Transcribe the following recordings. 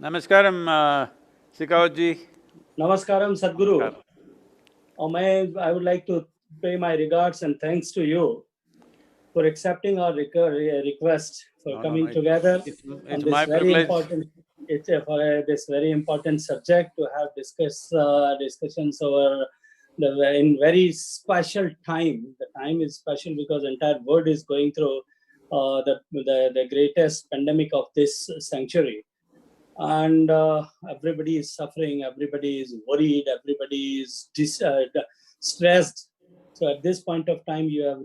Namaskaram, Shekhawat ji. Namaskaram, Sadhguru. Namaskar. I would like to pay my regards and thanks to you for accepting our request for No. coming together It's on this my very privilege. important for this very important subject to have discussions over in very special time. The time is special because entire world is going through the greatest pandemic of this century, and everybody is suffering, everybody is worried, everybody is stressed. So at this point of time, you have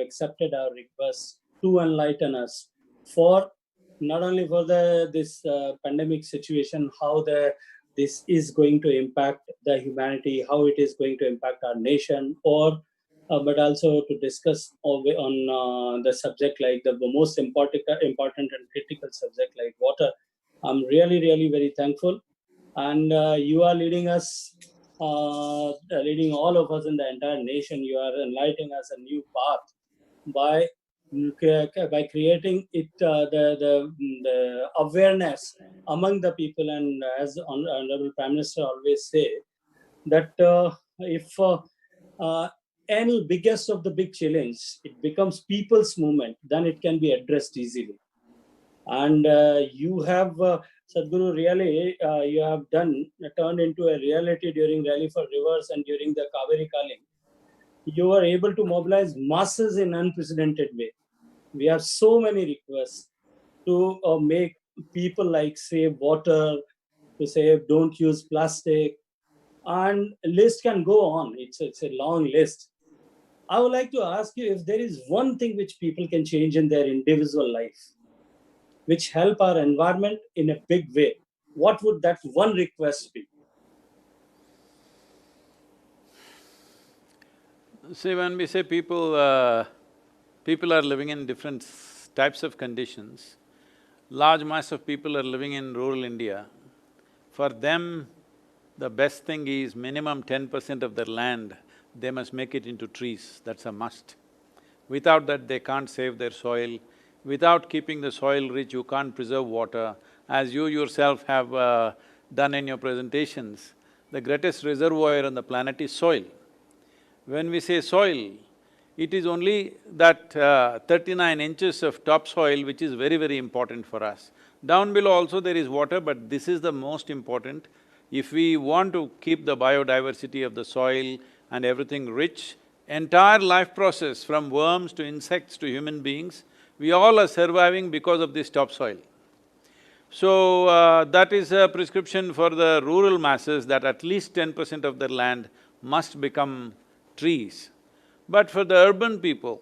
accepted our request to enlighten us for not only for this pandemic situation, how this is going to impact the humanity, how it is going to impact our nation, or but also to discuss on the subject like the most important and critical subject like water. I'm really, really very thankful. And you are leading us, leading all of us in the entire nation. You are enlightening us a new path by by creating it the awareness among the people. And as Honorable Prime Minister always say, that if any biggest of the big challenge, it becomes people's movement, then it can be addressed easily. And you have Sadhguru, really you have turned into a reality during Rally for Rivers and during the Kaveri Kaling. You were able to mobilize masses in unprecedented way. We have so many requests to make people like save water, to say don't use plastic, and list can go on. It's a long list. I would like to ask you if there is one thing which people can change in their individual life, which help our environment in a big way, what would that one request be? See, when we say people are living in different types of conditions, large mass of people are living in rural India. For them, the best thing is minimum 10% of their land, they must make it into trees, that's a must. Without that, they can't save their soil. Without keeping the soil rich, you can't preserve water. As you yourself have done in your presentations, the greatest reservoir on the planet is soil. When we say soil, it is only that 39 inches of topsoil which is very, very important for us. Down below also there is water, but this is the most important. If we want to keep the biodiversity of the soil and everything rich, entire life process from worms to insects to human beings, we all are surviving because of this topsoil. So, that is a prescription for the rural masses that at least 10% of their land must become trees. But for the urban people,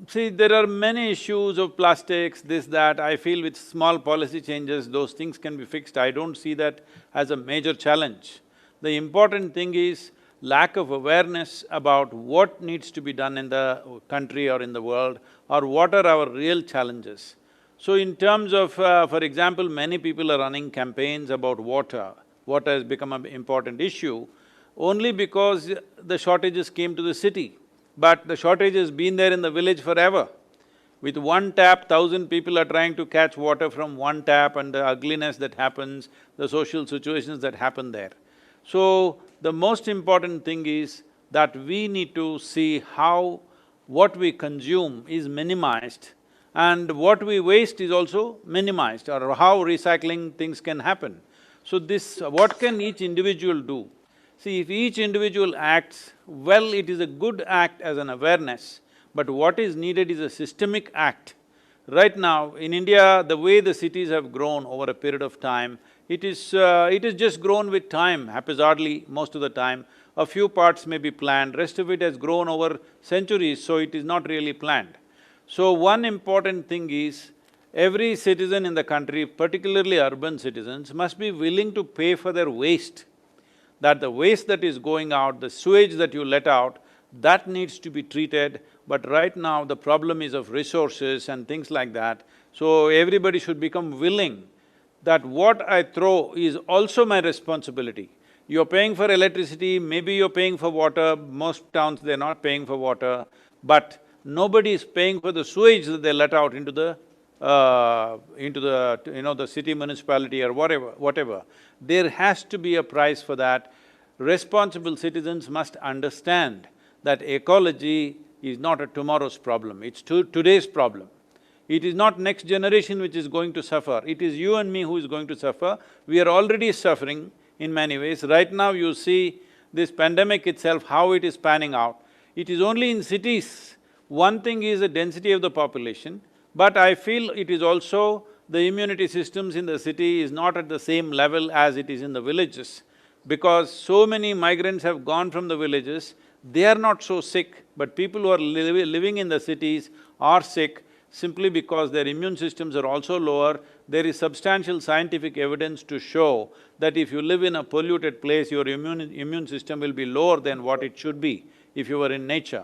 see, there are many issues of plastics, this, that. I feel with small policy changes, those things can be fixed. I don't see that as a major challenge. The important thing is lack of awareness about what needs to be done in the country or in the world, or what are our real challenges. So in terms of, for example, many people are running campaigns about water. Water has become an important issue only because the shortages came to the city. But the shortage has been there in the village forever. With one tap, 1,000 people are trying to catch water from one tap, and the ugliness that happens, the social situations that happen there. So, the most important thing is that we need to see how what we consume is minimized and what we waste is also minimized, or how recycling things can happen. So what can each individual do? See, if each individual acts, well, it is a good act as an awareness, but what is needed is a systemic act. Right now, in India, the way the cities have grown over a period of time, it is just grown with time, haphazardly most of the time. A few parts may be planned, rest of it has grown over centuries, so it is not really planned. So one important thing is, every citizen in the country, particularly urban citizens, must be willing to pay for their waste. That the waste that is going out, the sewage that you let out, that needs to be treated, but right now the problem is of resources and things like that. So everybody should become willing that what I throw is also my responsibility. You're paying for electricity, maybe you're paying for water, most towns they're not paying for water, but nobody is paying for the sewage that they let out into the into the, the city municipality or whatever, there has to be a price for that. Responsible citizens must understand that ecology is not a tomorrow's problem, it's today's problem. It is not next generation which is going to suffer, it is you and me who is going to suffer. We are already suffering in many ways. Right now you see this pandemic itself, how it is panning out. It is only in cities. One thing is the density of the population, but I feel it is also the immunity systems in the city is not at the same level as it is in the villages. Because so many migrants have gone from the villages, they are not so sick, but people who are living in the cities are sick simply because their immune systems are also lower. There is substantial scientific evidence to show that if you live in a polluted place, your immune system will be lower than what it should be if you were in nature.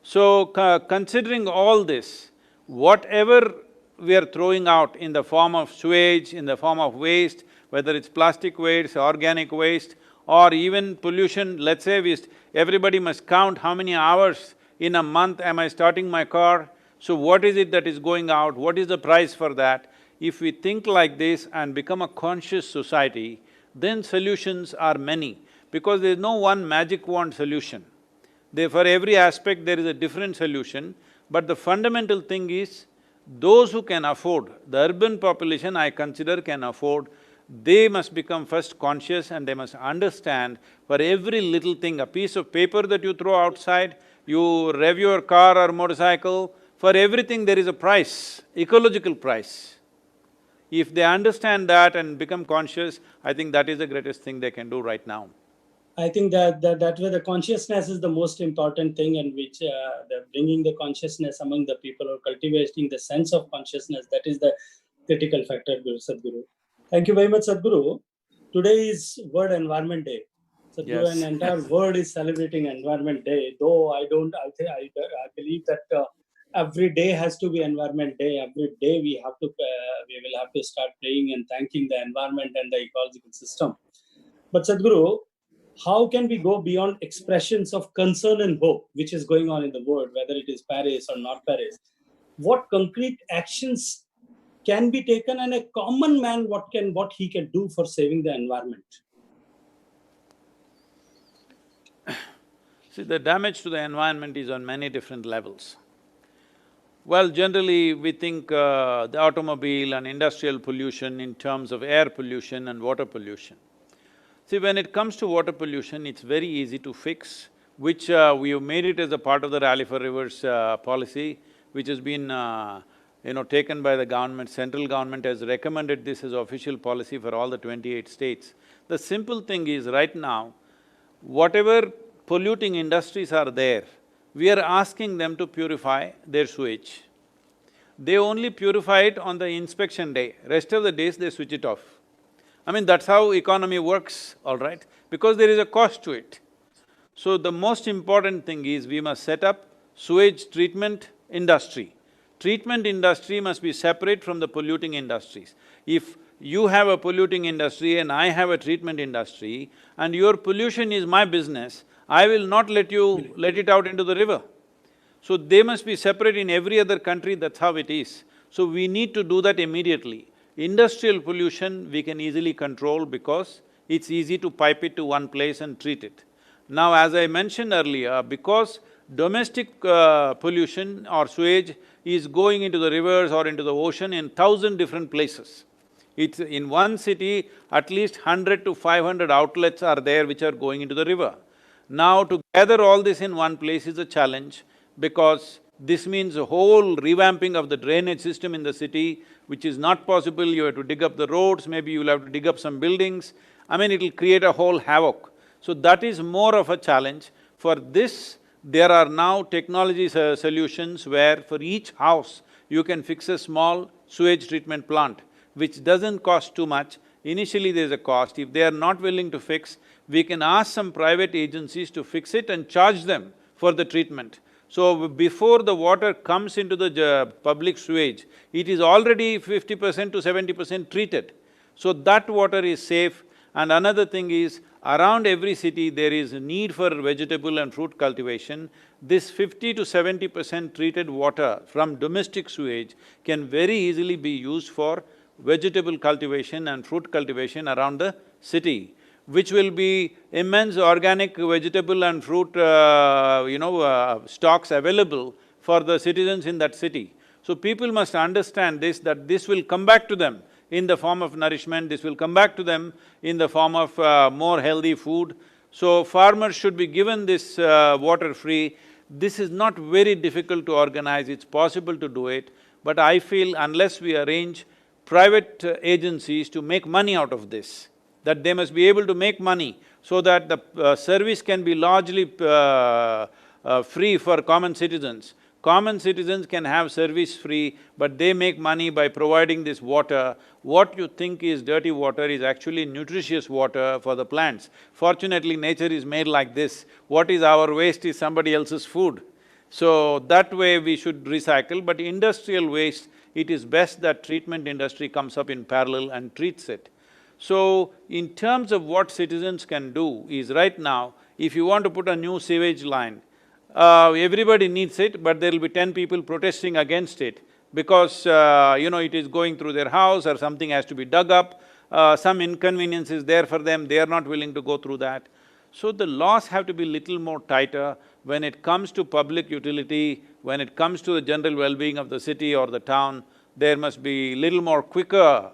So, considering all this, whatever we are throwing out in the form of sewage, in the form of waste, whether it's plastic waste, organic waste, or even pollution, let's say everybody must count how many hours in a month am I starting my car, so what is it that is going out, what is the price for that? If we think like this and become a conscious society, then solutions are many, because there is no one magic wand solution. For every aspect there is a different solution, but the fundamental thing is, those who can afford, the urban population I consider can afford, they must become first conscious and they must understand for every little thing, a piece of paper that you throw outside, you rev your car or motorcycle, for everything there is a price, ecological price. If they understand that and become conscious, I think that is the greatest thing they can do right now. I think that way the consciousness is the most important thing, and which bringing the consciousness among the people or cultivating the sense of consciousness, that is the critical factor, Sadhguru. Thank you very much, Sadhguru. Today is World Environment Day. Sadhguru, Yes. an entire world is celebrating Environment Day, though I believe that every day has to be Environment Day. Every day we will have to start praying and thanking the environment and the ecological system. But Sadhguru, how can we go beyond expressions of concern and hope, which is going on in the world, whether it is Paris or not Paris? What concrete actions can be taken, and a common man what he can do for saving the environment? See, the damage to the environment is on many different levels. Well, generally we think the automobile and industrial pollution in terms of air pollution and water pollution. See, when it comes to water pollution, it's very easy to fix, which we have made it as a part of the Rally for Rivers policy, which has been taken by the government. Central government has recommended this as official policy for all the 28 states. The simple thing is, right now, whatever polluting industries are there, we are asking them to purify their sewage. They only purify it on the inspection day, rest of the days they switch it off. I mean, that's how economy works, all right, because there is a cost to it. So the most important thing is we must set up sewage treatment industry. Treatment industry must be separate from the polluting industries. If you have a polluting industry and I have a treatment industry, and your pollution is my business, I will not let you let it out into the river. So they must be separate. In every other country, that's how it is. So we need to do that immediately. Industrial pollution we can easily control because it's easy to pipe it to one place and treat it. Now, as I mentioned earlier, because domestic pollution or sewage is going into the rivers or into the ocean in 1,000 different places. It's in one city, at least 100 to 500 outlets are there which are going into the river. Now, to gather all this in one place is a challenge, because this means a whole revamping of the drainage system in the city, which is not possible. You have to dig up the roads, maybe you'll have to dig up some buildings. I mean, it'll create a whole havoc. So that is more of a challenge. For this, there are now technology solutions where for each house, you can fix a small sewage treatment plant, which doesn't cost too much. Initially there's a cost. If they are not willing to fix, we can ask some private agencies to fix it and charge them for the treatment. So before the water comes into the public sewage, it is already 50% to 70% treated. So that water is safe, And another thing is, around every city there is a need for vegetable and fruit cultivation. This 50 to 70% treated water from domestic sewage can very easily be used for vegetable cultivation and fruit cultivation around the city, which will be immense organic vegetable and fruit, stocks available for the citizens in that city. So people must understand this, that this will come back to them in the form of nourishment, this will come back to them in the form of more healthy food. So farmers should be given this water free. This is not very difficult to organize, it's possible to do it, but I feel unless we arrange private agencies to make money out of this, that they must be able to make money so that the service can be largely free for common citizens. Common citizens can have service free, but they make money by providing this water. What you think is dirty water is actually nutritious water for the plants. Fortunately, nature is made like this. What is our waste is somebody else's food. So that way we should recycle, but industrial waste, it is best that treatment industry comes up in parallel and treats it. So, in terms of what citizens can do is right now, if you want to put a new sewage line, everybody needs it, but there will be 10 people protesting against it because, it is going through their house or something has to be dug up, some inconvenience is there for them, they are not willing to go through that. So the laws have to be little more tighter when it comes to public utility, when it comes to the general well-being of the city or the town, there must be little more quicker,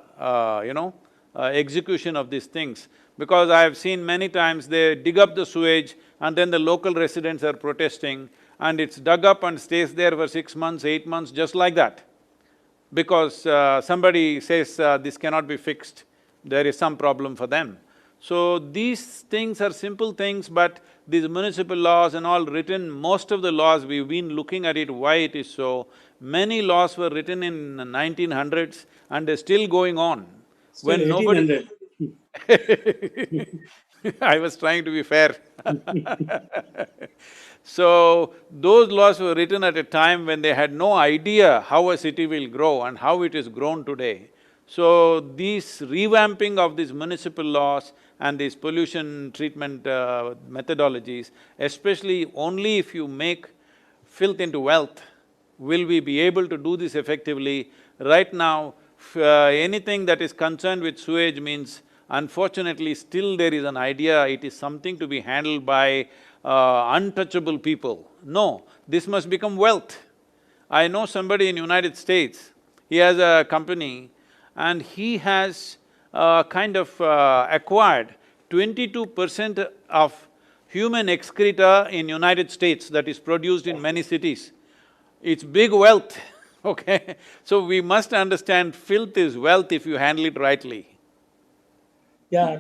execution of these things. Because I have seen many times they dig up the sewage and then the local residents are protesting and it's dug up and stays there for 6 months, 8 months, just like that. Because somebody says this cannot be fixed, there is some problem for them. So these things are simple things, but these municipal laws and all written, most of the laws, we've been looking at it, why it is so. Many laws were written in 1900s and they're still going on. Still When nobody 1800. I was trying to be fair So, those laws were written at a time when they had no idea how a city will grow and how it is grown today. So, these revamping of these municipal laws and these pollution treatment methodologies, especially only if you make filth into wealth, will we be able to do this effectively. Right now, anything that is concerned with sewage means, unfortunately, still there is an idea it is something to be handled by untouchable people. No, this must become wealth. I know somebody in United States, he has a company and he has acquired 22% of human excreta in United States that is produced in many cities. It's big wealth, okay? So we must understand filth is wealth if you handle it rightly. Yeah,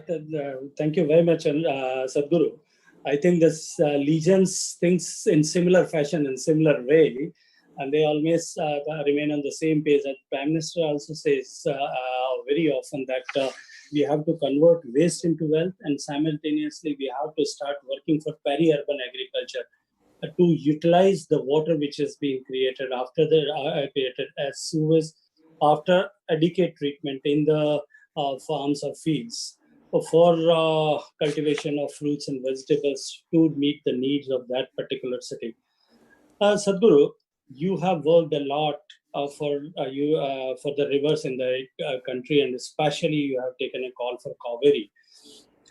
thank you very much, Sadhguru. I think this legions thinks in similar fashion, in similar way, and they always remain on the same page. And Prime Minister also says very often that we have to convert waste into wealth, and simultaneously we have to start working for peri-urban agriculture to utilize the water which is being created after the created as sewage after adequate treatment in the farms or fields for cultivation of fruits and vegetables to meet the needs of that particular city. Sadhguru, you have worked a lot for the rivers in the country, and especially you have taken a call for Kaveri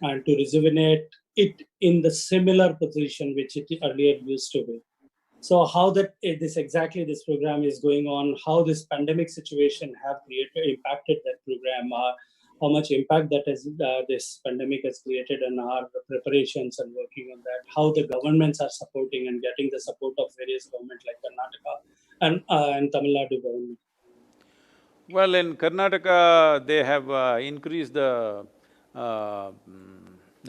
and to rejuvenate it in the similar position which it earlier used to be. So how this program is going on, how this pandemic situation have impacted that program, how much impact that has this pandemic has created on our preparations and working on that, how the governments are supporting and getting the support of various governments like Karnataka and Tamil Nadu government. Well, in Karnataka, they have increased the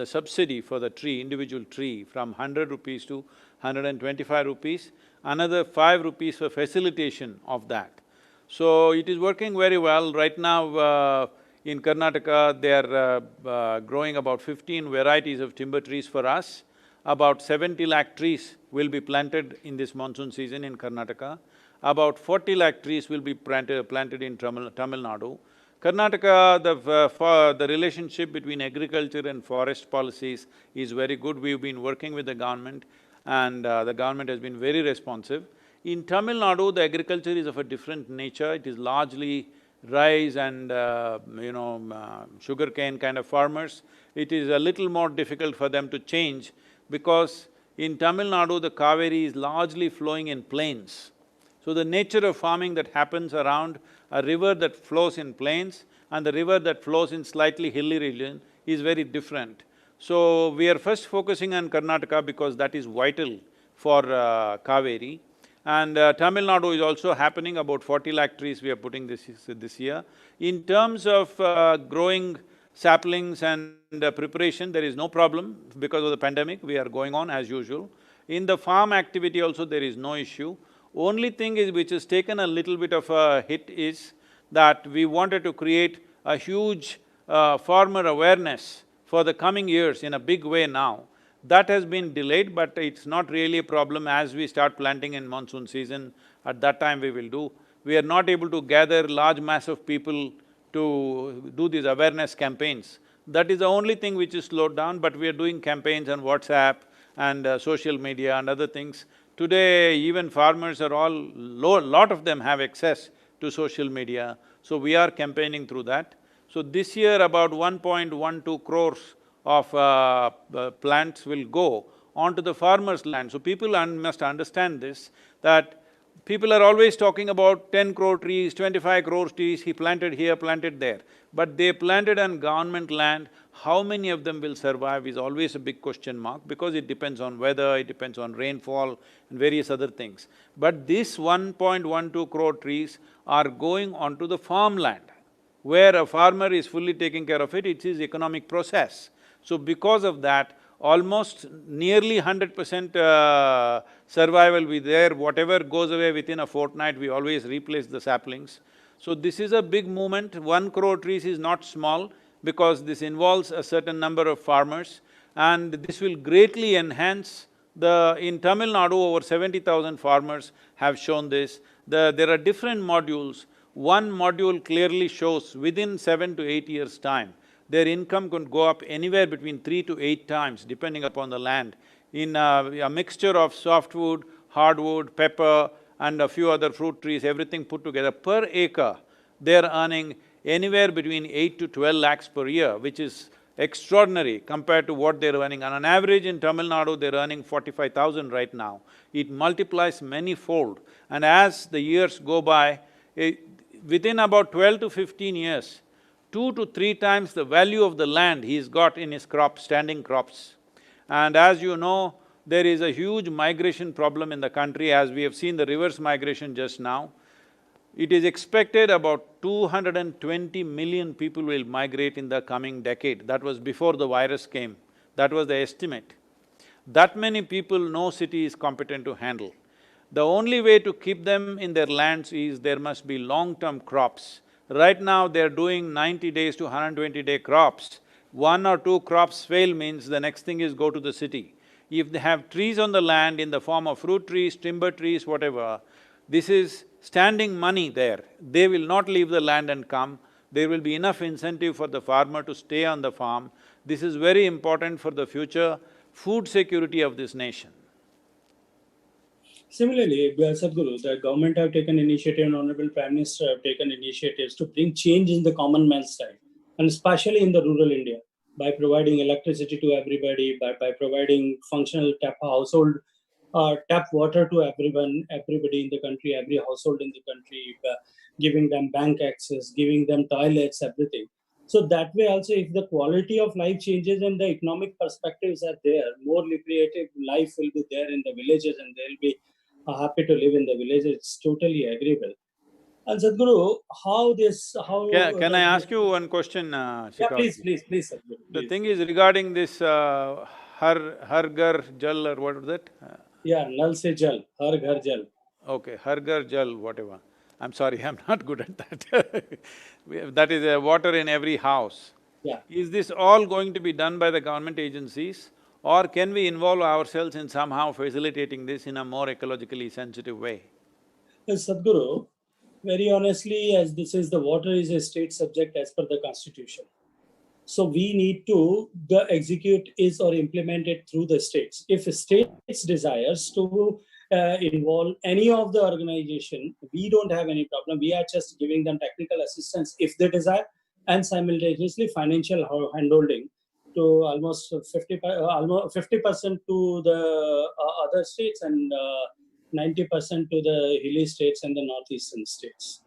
subsidy for the tree, individual tree, from 100 rupees to 125 rupees, another 5 rupees for facilitation of that. So, it is working very well. Right now, in Karnataka, they are growing about 15 varieties of timber trees for us. About 70 lakh trees will be planted in this monsoon season in Karnataka. About 40 lakh trees will be planted in Tamil Nadu. Karnataka, the relationship between agriculture and forest policies is very good. We've been working with the government and the government has been very responsive. In Tamil Nadu, the agriculture is of a different nature. It is largely rice and sugarcane kind of farmers. It is a little more difficult for them to change because in Tamil Nadu, the Kaveri is largely flowing in plains. So the nature of farming that happens around a river that flows in plains and the river that flows in slightly hilly region is very different. So we are first focusing on Karnataka because that is vital for Kaveri. And Tamil Nadu is also happening, about 40 lakh trees we are putting this year. In terms of growing saplings and preparation, there is no problem because of the pandemic, we are going on as usual. In the farm activity also, there is no issue. Only thing is which has taken a little bit of a hit is that we wanted to create a huge farmer awareness for the coming years in a big way now. That has been delayed, but it's not really a problem. As we start planting in monsoon season, at that time we will do. We are not able to gather large mass of people to do these awareness campaigns. That is the only thing which is slowed down, but we are doing campaigns on WhatsApp and social media and other things. Today, even farmers are lot of them have access to social media, so we are campaigning through that. So this year, about 1.12 crores of plants will go onto the farmers' land. So people must understand this, that people are always talking about 10 crore trees, 25 crore trees, he planted here, planted there. But they planted on government land, how many of them will survive is always a big question mark because it depends on weather, it depends on rainfall and various other things. But this 1.12 crore trees are going onto the farmland, where a farmer is fully taking care of it, it's his economic process. So because of that, almost nearly 100% survival will be there. Whatever goes away within a fortnight, we always replace the saplings. So this is a big movement. 1 crore trees is not small because this involves a certain number of farmers and this will greatly enhance in Tamil Nadu, over 70,000 farmers have shown this. There are different modules. One module clearly shows within 7 to 8 years' time, their income could go up anywhere between 3 to 8 times depending upon the land. In a mixture of softwood, hardwood, pepper and a few other fruit trees, everything put together, per acre, they're earning anywhere between 8 to 12 lakhs per year, which is extraordinary compared to what they're earning. On an average in Tamil Nadu, they're earning 45,000 right now. It multiplies many-fold, and as the years go by, within about 12 to 15 years, 2 to 3 times the value of the land he's got in his crops, standing crops. And as you know, there is a huge migration problem in the country, as we have seen the reverse migration just now. It is expected about 220 million people will migrate in the coming decade. That was before the virus came, that was the estimate. That many people no city is competent to handle. The only way to keep them in their lands is there must be long-term crops. Right now, they're doing 90 days to 120-day crops. 1 or 2 crops fail means the next thing is go to the city. If they have trees on the land in the form of fruit trees, timber trees, whatever, this is standing money there. They will not leave the land and come. There will be enough incentive for the farmer to stay on the farm. This is very important for the future food security of this nation. Similarly, Sadhguru, the government have taken initiative and Honorable Prime Minister have taken initiatives to bring change in the common man's life, and especially in the rural India, by providing electricity to everybody, by providing functional tap water to everybody in the country, every household in the country, giving them bank access, giving them toilets, everything. So that way also, if the quality of life changes and the economic perspectives are there, more lucrative life will be there in the villages and they'll be happy to live in the village. It's totally agreeable. And Sadhguru, Can I ask you one question, Yeah, Shekhawat? please, Sadhguru, The please. thing is regarding this Har Ghar Jal or what was that? Yeah, Nal se Jal, Har Ghar Jal. Okay, Har Ghar Jal, whatever. I'm sorry, I'm not good at that. That is water in every house. Yeah. Is this all going to be done by the government agencies or can we involve ourselves in somehow facilitating this in a more ecologically sensitive way? Sadhguru, Very honestly, as this is the water is a state subject as per the constitution. So we need to the execute is or implement it through the states. If states desires to involve any of the organization, we don't have any problem. We are just giving them technical assistance if they desire, and simultaneously financial handholding to almost 50% to the other states and 90% to the hilly states and the northeastern states.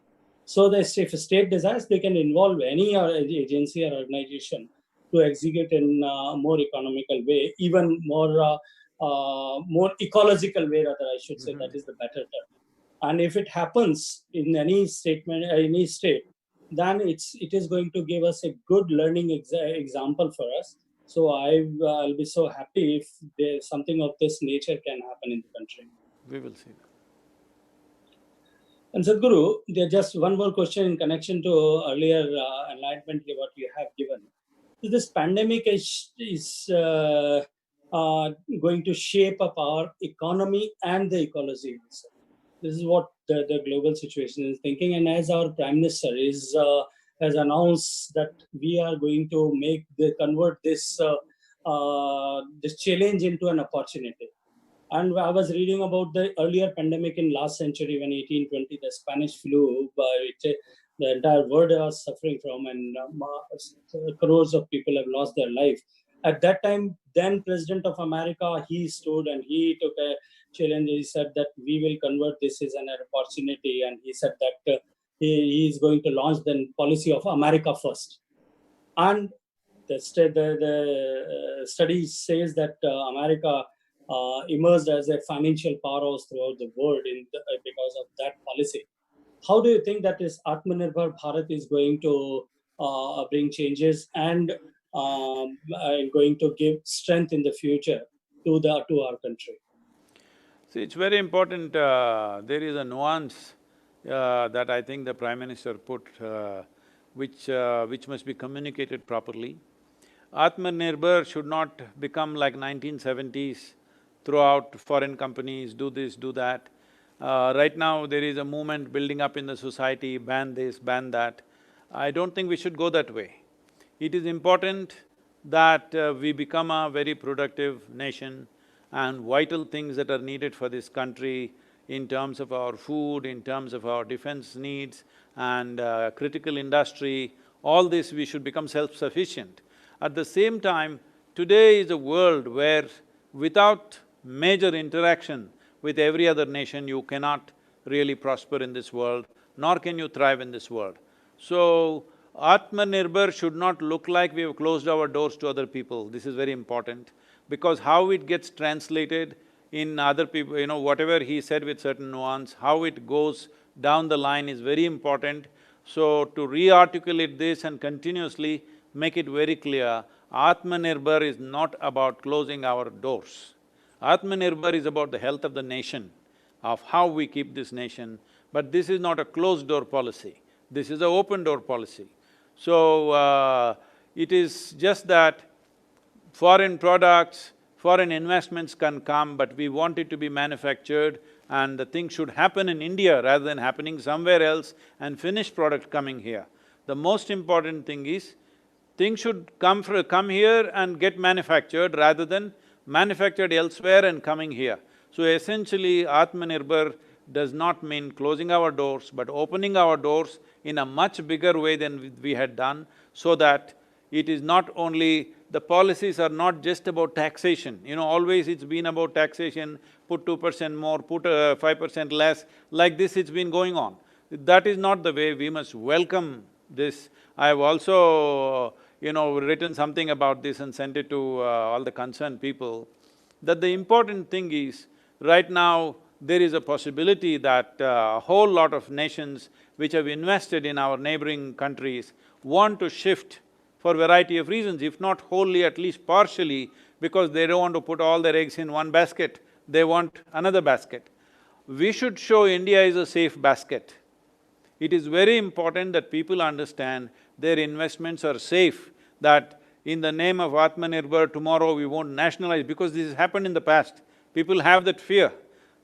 So that if a state desires, they can involve any agency or organization to execute in a more economical way, even more ecological way, rather I should say, that is the better term. And if it happens in any any state, then it is going to give us a good learning example for us. So I'll be so happy if there's something of this nature can happen in the country. We will see that. And Sadhguru, there's just one more question in connection to earlier enlightenment what you have given. So this pandemic is going to shape up our economy and the ecology also. This is what the global situation is thinking. And as our Prime Minister has announced that we are going to convert this challenge into an opportunity. And I was reading about the earlier pandemic in last century when 1820, the Spanish flu, the entire world was suffering from, and crores of people have lost their life. At that time, then President of America, he stood and he took a challenge. He said that we will convert this as an opportunity, and he said that he is going to launch the policy of America first. And the study says that America emerged as a financial powerhouse throughout the world because of that policy. How do you think that this Atmanirbhar Bharat is going to bring changes and going to give strength in the future to our country? See, it's very important, there is a nuance that I think the Prime Minister put, which must be communicated properly. Atmanirbhar should not become like 1970s, throughout foreign companies, do this, do that. Right now, there is a movement building up in the society, ban this, ban that. I don't think we should go that way. It is important that we become a very productive nation, and vital things that are needed for this country in terms of our food, in terms of our defense needs and critical industry, all this we should become self-sufficient. At the same time, today is a world where without major interaction with every other nation, you cannot really prosper in this world, nor can you thrive in this world. So, Atmanirbhar should not look like we have closed our doors to other people. This is very important, because how it gets translated in other people, whatever he said with certain nuance, how it goes down the line is very important. So, to re-articulate this and continuously make it very clear, Atmanirbhar is not about closing our doors. Atmanirbhar is about the health of the nation, of how we keep this nation, but this is not a closed-door policy, this is an open-door policy. So, it is just that foreign products, foreign investments can come, but we want it to be manufactured, and the thing should happen in India rather than happening somewhere else and finished product coming here. The most important thing is, things should come here and get manufactured rather than manufactured elsewhere and coming here. So essentially, Atmanirbhar does not mean closing our doors, but opening our doors in a much bigger way than we had done, so that it is not only… the policies are not just about taxation. Always it's been about taxation, put 2% more, put 5% less, like this it's been going on. That is not the way. We must welcome this. I have also, written something about this and sent it to all the concerned people, that the important thing is, right now, there is a possibility that a whole lot of nations which have invested in our neighboring countries want to shift for a variety of reasons, if not wholly, at least partially, because they don't want to put all their eggs in one basket, they want another basket. We should show India is a safe basket. It is very important that people understand their investments are safe, that in the name of Atmanirbhar, tomorrow we won't nationalize, because this has happened in the past. People have that fear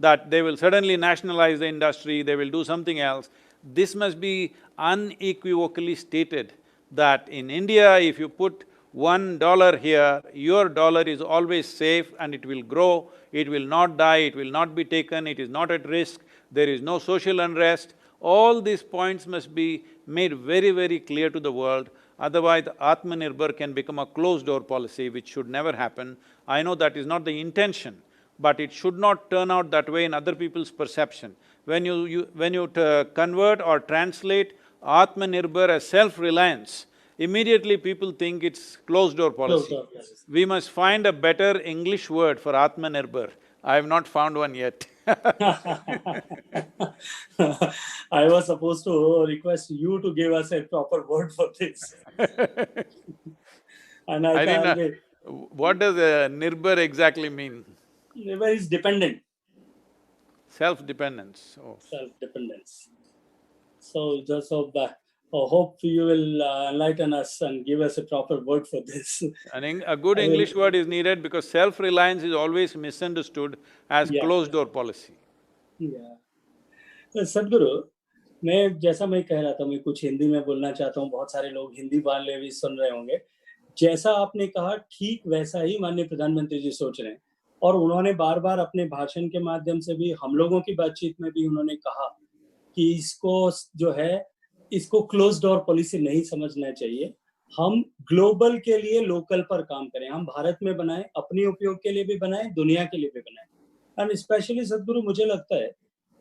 that they will suddenly nationalize the industry, they will do something else. This must be unequivocally stated that in India, if you put $1 here, your dollar is always safe and it will grow, it will not die, it will not be taken, it is not at risk, there is no social unrest. All these points must be made very, very clear to the world. Otherwise, Atmanirbhar can become a closed-door policy, which should never happen. I know that is not the intention, but it should not turn out that way in other people's perception. When you convert or translate Atmanirbhar as self-reliance, immediately people think it's closed-door policy. We must find a better English word for Atmanirbhar. I have not found one yet. I was supposed to request you to give us a proper word for this. And I didn't can't know. What does Nirbhar exactly mean? Nirbhar is dependent. Self-dependence. Oh. Self-dependence. So just hope you will enlighten us and give us a proper word for this. A good English word is needed because self-reliance is always misunderstood as closed-door policy. Yeah. सदगुरु, जैसा मैं कह रहा था, मैं कुछ हिंदी में बोलना चाहता हूँ, बहुत सारे लोग हिंदी वाले भी सुन रहे होंगे। जैसा आपने कहा ठीक वैसा ही माननीय प्रधानमंत्री जी सोच रहे हैं और उन्होंने बार-बार अपने भाषण के माध्यम से भी हम लोगों की बातचीत में भी उन्होंने कहा कि इसको जो है इसको क्लोज डोर पॉलिसी नहीं समझना चाहिए। हम ग्लोबल के लिए लोकल पर काम करें, हम भारत में बनाएं, अपने उपयोग के लिए भी बनाएं, दुनिया के लिए भी बनाएं। एंड स्पेशली सदगुरु मुझे लगता है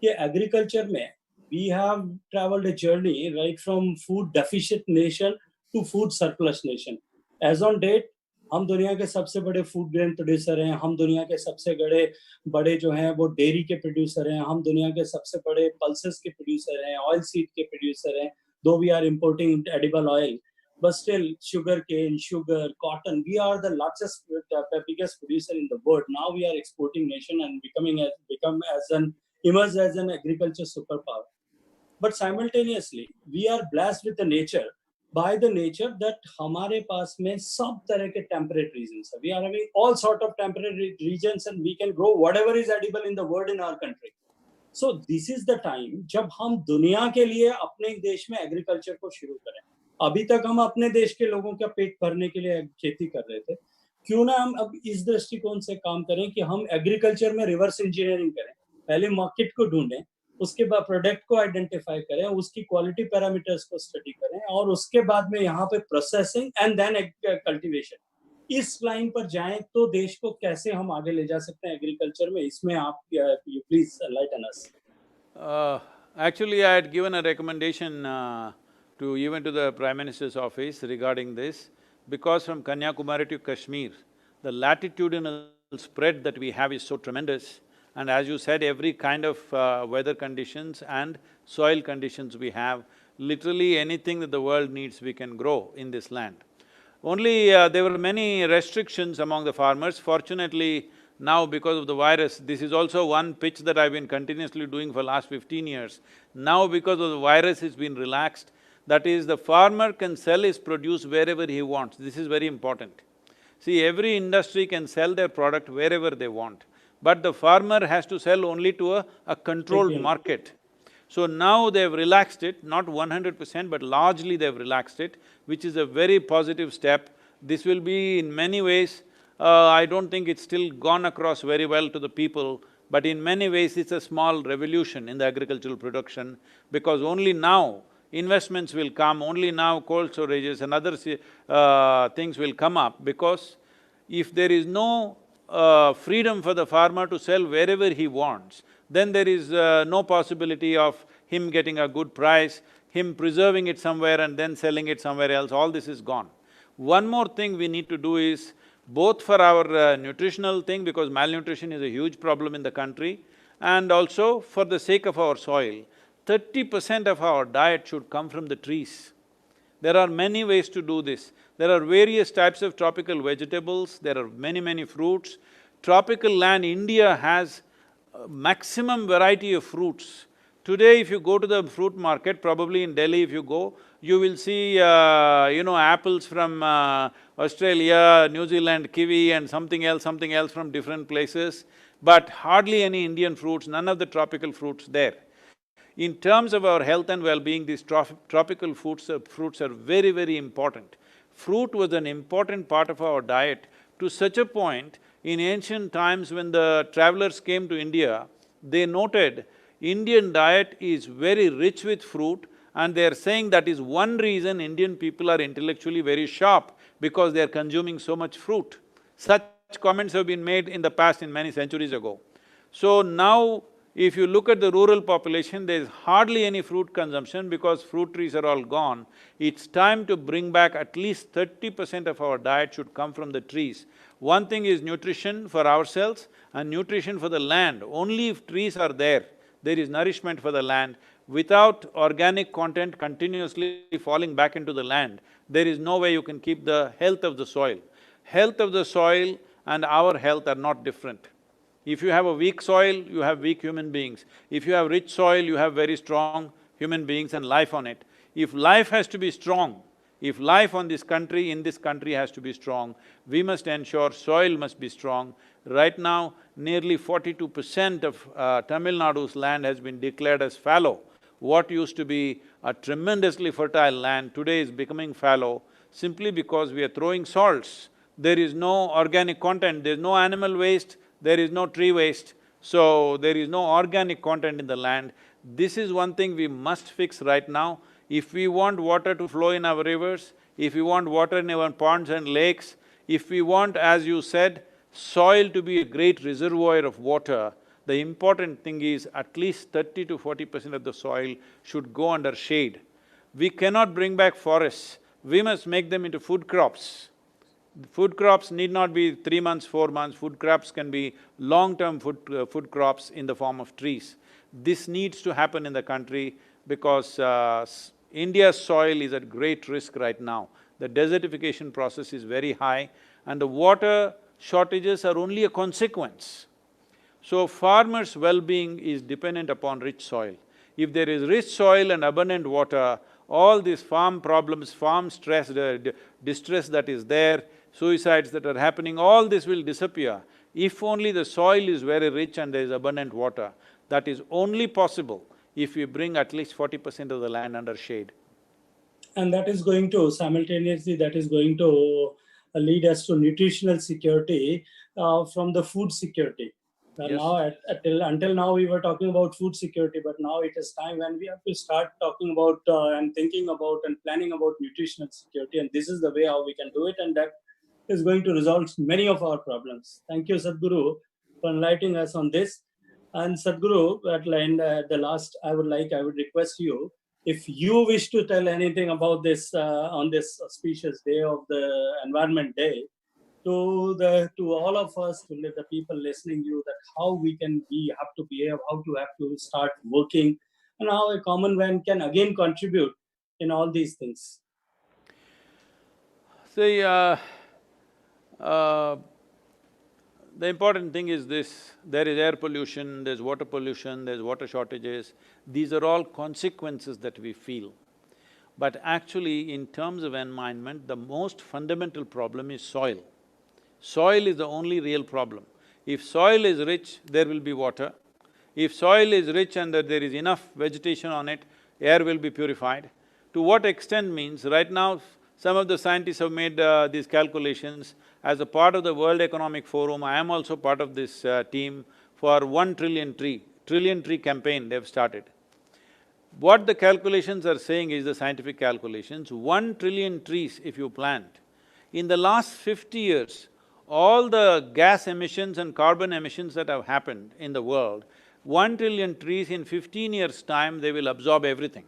कि एग्रीकल्चर में we have travelled a journey right from food deficient nation to food surplus nation. As on date हम दुनिया के सबसे बड़े फूड ग्रेन प्रोड्यूसर हैं, हम दुनिया के सबसे बड़े जो हैं वो डेयरी के प्रोड्यूसर हैं, हम दुनिया के सबसे बड़े पल्सेस के प्रोड्यूसर हैं, ऑयल सीड के प्रोड्यूसर हैं, though we are importing edible oil, but still sugarcane, sugar, cotton, we are the largest, the biggest producer in the world. Now we are exporting nation and emerged as an agriculture superpower. But simultaneously, we are blessed with the nature, by the nature that हमारे पास में सब तरह के temperate regions है. We are having all sort of temperate regions and we can grow whatever is edible in the world in our country. So this is the time जब हम दुनिया के लिए अपने देश में agriculture को शुरू करें। अभी तक हम अपने देश के लोगों का पेट भरने के लिए खेती कर रहे थे, क्यों ना हम अब इस दृष्टिकोण से काम करें कि हम एग्रीकल्चर में रिवर्स इंजीनियरिंग करें। पहले मार्केट को ढूंढें, उसके बाद प्रोडक्ट को आइडेंटिफाई करें, उसकी क्वालिटी पैरामीटर्स को स्टडी करें और उसके बाद में यहाँ पे प्रोसेसिंग एंड देन कल्टीवेशन। इस लाइन पर जाएं तो देश को कैसे हम आगे ले जा सकते हैं एग्रीकल्चर में, इसमें आप you please enlighten us. Actually, I had given a recommendation even to the Prime Minister's office regarding this, because from Kanyakumari to Kashmir, the latitudinal spread that we have is so tremendous, and as you said, every kind of weather conditions and soil conditions we have, literally anything that the world needs we can grow in this land. Only there were many restrictions among the farmers. Fortunately, now because of the virus, this is also one pitch that I've been continuously doing for last 15 years. Now because of the virus, it's been relaxed. That is, the farmer can sell his produce wherever he wants. This is very important. See, every industry can sell their product wherever they want, but the farmer has to sell only to a controlled market. So now they've relaxed it, not 100%, but largely they've relaxed it, which is a very positive step. This will be in many ways, I don't think it's still gone across very well to the people, but in many ways it's a small revolution in the agricultural production, because only now investments will come, only now cold storages and other things will come up, because if there is no freedom for the farmer to sell wherever he wants, then there is no possibility of him getting a good price, him preserving it somewhere and then selling it somewhere else, all this is gone. One more thing we need to do is, both for our nutritional thing, because malnutrition is a huge problem in the country, and also for the sake of our soil, 30% of our diet should come from the trees. There are many ways to do this. There are various types of tropical vegetables, there are many fruits. Tropical land, India has maximum variety of fruits. Today if you go to the fruit market, probably in Delhi if you go, you will see apples from Australia, New Zealand, kiwi and something else from different places, but hardly any Indian fruits, none of the tropical fruits there. In terms of our health and well-being, these tropical fruits are very, very important. Fruit was an important part of our diet to such a point, in ancient times when the travelers came to India, they noted Indian diet is very rich with fruit, and they are saying that is one reason Indian people are intellectually very sharp, because they are consuming so much fruit. Such comments have been made in the past, in many centuries ago. So now, if you look at the rural population, there is hardly any fruit consumption because fruit trees are all gone. It's time to bring back at least 30% of our diet should come from the trees. One thing is nutrition for ourselves and nutrition for the land. Only if trees are there is nourishment for the land. Without organic content continuously falling back into the land, there is no way you can keep the health of the soil. Health of the soil and our health are not different. If you have a weak soil, you have weak human beings. If you have rich soil, you have very strong human beings and life on it. If life has to be strong, if life on this country, in this country has to be strong, we must ensure soil must be strong. Right now, nearly 42% of Tamil Nadu's land has been declared as fallow. What used to be a tremendously fertile land today is becoming fallow simply because we are throwing salts. There is no organic content, there is no animal waste, there is no tree waste, so there is no organic content in the land. This is one thing we must fix right now. If we want water to flow in our rivers, if we want water in our ponds and lakes, if we want, as you said, soil to be a great reservoir of water, the important thing is at least 30 to 40% of the soil should go under shade. We cannot bring back forests, we must make them into food crops. Food crops need not be 3 months, 4 months, food crops can be long-term food crops in the form of trees. This needs to happen in the country because India's soil is at great risk right now. The desertification process is very high and the water shortages are only a consequence. So farmers' well-being is dependent upon rich soil. If there is rich soil and abundant water, all these farm problems, farm stress, distress that is there, suicides that are happening, all this will disappear. If only the soil is very rich and there is abundant water, that is only possible if we bring at least 40% of the land under shade. And that is going to, simultaneously, that is going to lead us to nutritional security from the food security. Yes. Now, until now, we were talking about food security, but now it is time when we have to start talking about and thinking about and planning about nutritional security. And this is the way how we can do it, and that is going to resolve many of our problems. Thank you, Sadhguru, for enlightening us on this. And Sadhguru, at the last, I would request you, if you wish to tell anything about this on this auspicious day of the Environment Day, to all of us, to the people listening you, that how we can have to behave, how to have to start working, and how a common man can again contribute in all these things. See, the important thing is this, there is air pollution, there's water pollution, there's water shortages, these are all consequences that we feel. But actually, in terms of environment, the most fundamental problem is soil. Soil is the only real problem. If soil is rich, there will be water. If soil is rich and that there is enough vegetation on it, air will be purified. To what extent means, right now, some of the scientists have made these calculations. As a part of the World Economic Forum, I am also part of this team for 1 trillion tree campaign they've started. What the calculations are saying is the scientific calculations, 1 trillion trees if you plant, in the last 50 years, all the gas emissions and carbon emissions that have happened in the world, 1 trillion trees in 15 years' time, they will absorb everything.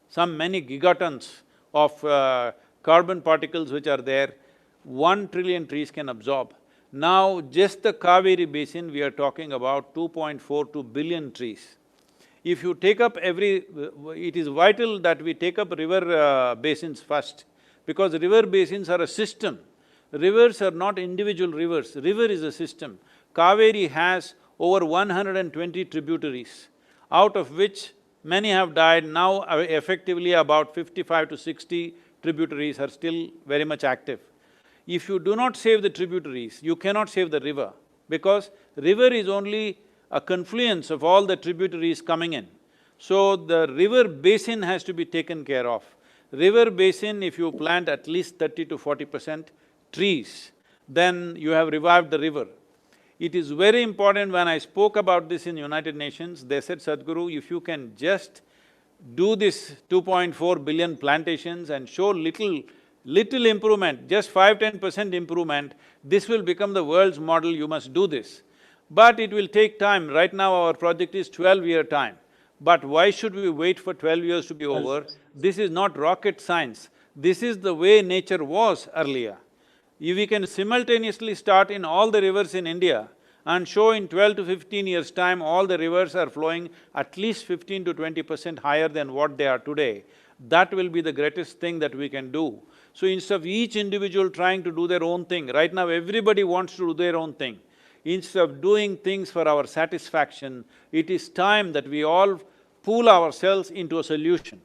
Some many gigatons of carbon particles which are there, 1 trillion trees can absorb. Now, just the Kaveri basin, we are talking about 2.42 billion trees. If you take up it is vital that we take up river basins first, because river basins are a system. Rivers are not individual rivers, river is a system. Kaveri has over 120 tributaries, out of which many have died. Now effectively about 55 to 60 tributaries are still very much active. If you do not save the tributaries, you cannot save the river, because river is only a confluence of all the tributaries coming in. So the river basin has to be taken care of. River basin, if you plant at least 30 to 40% trees, then you have revived the river. It is very important. When I spoke about this in United Nations, they said, Sadhguru, if you can just do this 2.4 billion plantations and show little improvement, just 5–10% improvement, this will become the world's model, you must do this. But it will take time. Right now our project is 12-year time. But why should we wait for 12 years to be over? This is not rocket science. This is the way nature was earlier. If we can simultaneously start in all the rivers in India and show in 12 to 15 years' time all the rivers are flowing at least 15 to 20% higher than what they are today, that will be the greatest thing that we can do. So instead of each individual trying to do their own thing, right now everybody wants to do their own thing. Instead of doing things for our satisfaction, it is time that we all pool ourselves into a solution.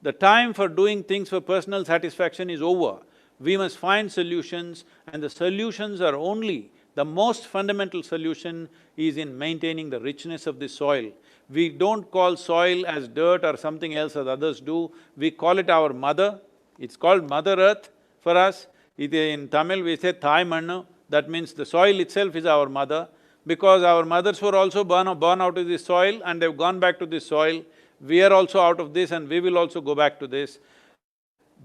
The time for doing things for personal satisfaction is over. We must find solutions, and the solutions are only… the most fundamental solution is in maintaining the richness of the soil. We don't call soil as dirt or something else as others do, we call it our mother. It's called Mother Earth for us. In Tamil we say Thai Mannu, that means the soil itself is our mother. Because our mothers were also born out of this soil and they've gone back to this soil, we are also out of this and we will also go back to this.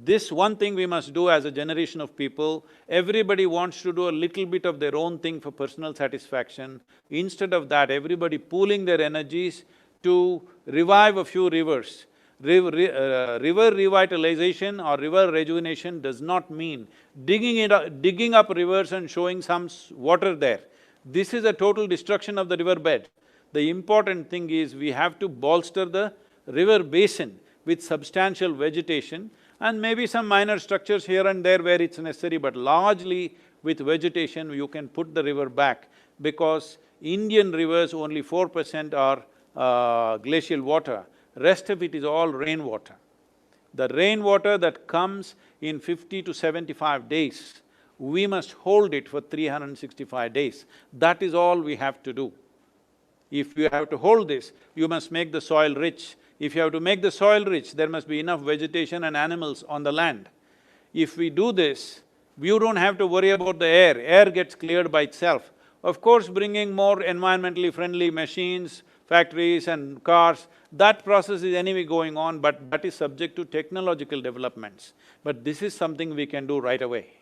This one thing we must do as a generation of people. Everybody wants to do a little bit of their own thing for personal satisfaction. Instead of that, everybody pooling their energies to revive a few rivers. River revitalization or river rejuvenation does not mean digging up rivers and showing some water there. This is a total destruction of the riverbed. The important thing is we have to bolster the river basin with substantial vegetation and maybe some minor structures here and there where it's necessary, but largely with vegetation you can put the river back, because Indian rivers only 4% are glacial water, rest of it is all rainwater. The rainwater that comes in 50 to 75 days, we must hold it for 365 days. That is all we have to do. If you have to hold this, you must make the soil rich. If you have to make the soil rich, there must be enough vegetation and animals on the land. If we do this, you don't have to worry about the air gets cleared by itself. Of course, bringing more environmentally friendly machines, factories and cars, that process is anyway going on, but that is subject to technological developments. But this is something we can do right away.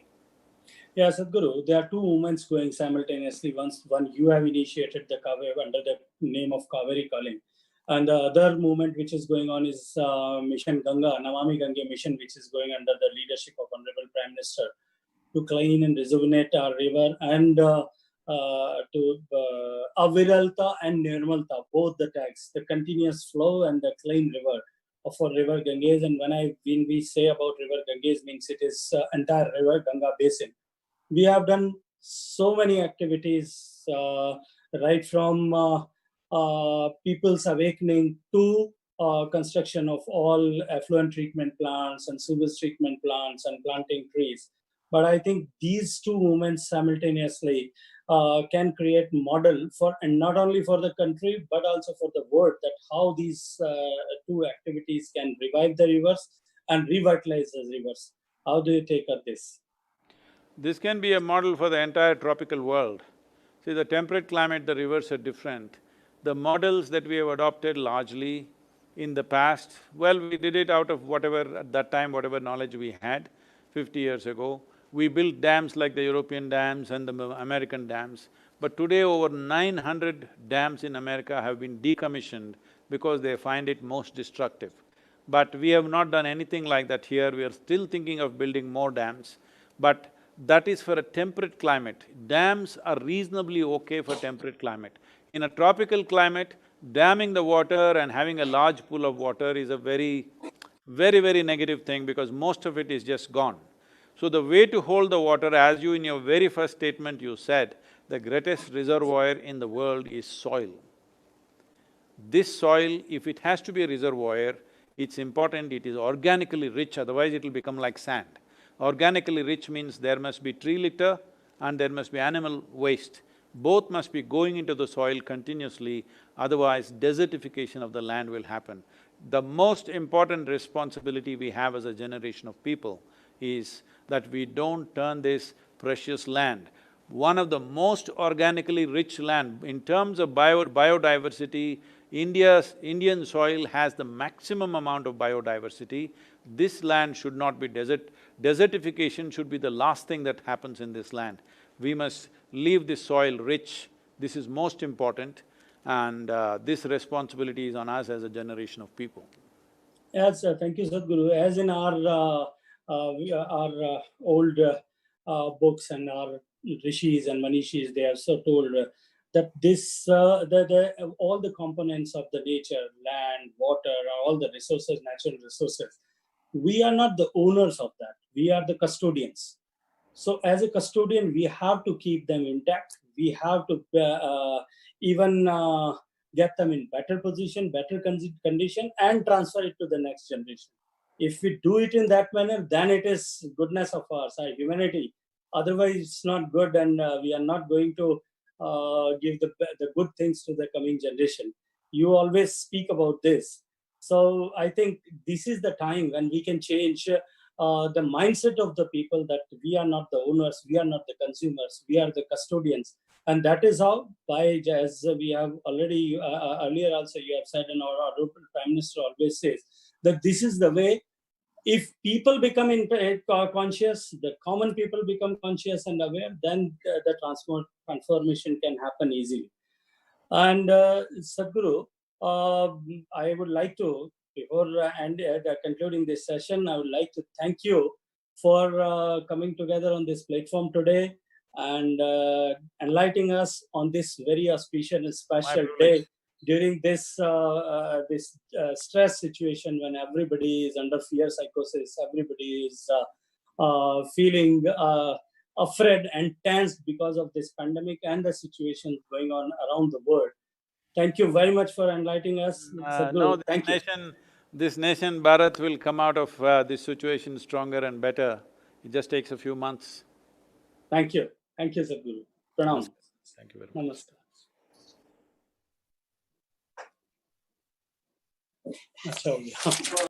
Yeah, Sadhguru, there are two movements going simultaneously. One you have initiated the Kaveri under the name of Kaveri Calling. And the other movement which is going on is Mission Ganga, Namami Gange mission, which is going under the leadership of Honorable Prime Minister to clean and rejuvenate our river and to Aviralta and Nirmalta, both the tags, the continuous flow and the clean river for River Ganges. And when we say about River Ganges, means it is entire river Ganga basin. We have done so many activities, right from people's awakening to construction of all effluent treatment plants and sewage treatment plants and planting trees. But I think these two movements simultaneously can create model for, and not only for the country, but also for the world, that how these two activities can revive the rivers and revitalize the rivers. How do you take up this? This can be a model for the entire tropical world. See, the temperate climate, the rivers are different. The models that we have adopted largely in the past, well, we did it out of whatever, at that time, whatever knowledge we had 50 years ago. We built dams like the European dams and the American dams. But today over 900 dams in America have been decommissioned because they find it most destructive. But we have not done anything like that here, we are still thinking of building more dams. But that is for a temperate climate. Dams are reasonably okay for temperate climate. In a tropical climate, damming the water and having a large pool of water is a very negative thing, because most of it is just gone. So the way to hold the water, as you in your very first statement you said, the greatest reservoir in the world is soil. This soil, if it has to be a reservoir, it's important it is organically rich, otherwise it will become like sand. Organically rich means there must be tree litter and there must be animal waste. Both must be going into the soil continuously, otherwise desertification of the land will happen. The most important responsibility we have as a generation of people is that we don't turn this precious land. One of the most organically rich land, in terms of biodiversity, Indian soil has the maximum amount of biodiversity. This land should not be desertification should be the last thing that happens in this land. We must leave this soil rich, this is most important, and this responsibility is on us as a generation of people. Yes, thank you, Sadhguru. As in our old books and our rishis and manishis, they have so told that this all the components of the nature, land, water, all the resources, natural resources, we are not the owners of that. We are the custodians. So as a custodian, we have to keep them intact. We have to even get them in better position, better condition, and transfer it to the next generation. If we do it in that manner, then it is goodness of ours, our humanity. Otherwise, it's not good, and we are not going to give the good things to the coming generation. You always speak about this. So I think this is the time when we can change the mindset of the people, that we are not the owners, we are not the consumers, we are the custodians. And that is how, by as we have already earlier also you have said, and our Prime Minister always says, that this is the way. If people become conscious, the common people become conscious and aware, then the transformation can happen easily. And Sadhguru, I would like to, before concluding this session, I would like to thank you for coming together on this platform today and enlightening us on this very auspicious and special day during this stress situation, when everybody is under fear psychosis, everybody is feeling afraid and tense because of this pandemic and the situation going on around the world. Thank you very much for enlightening us. No, this nation, Bharat, will come out of this situation stronger and better. It just takes a few months. Thank you. Thank you, Sadhguru. Pranam. Thank you very much. Namaskar. अच्छा हो गया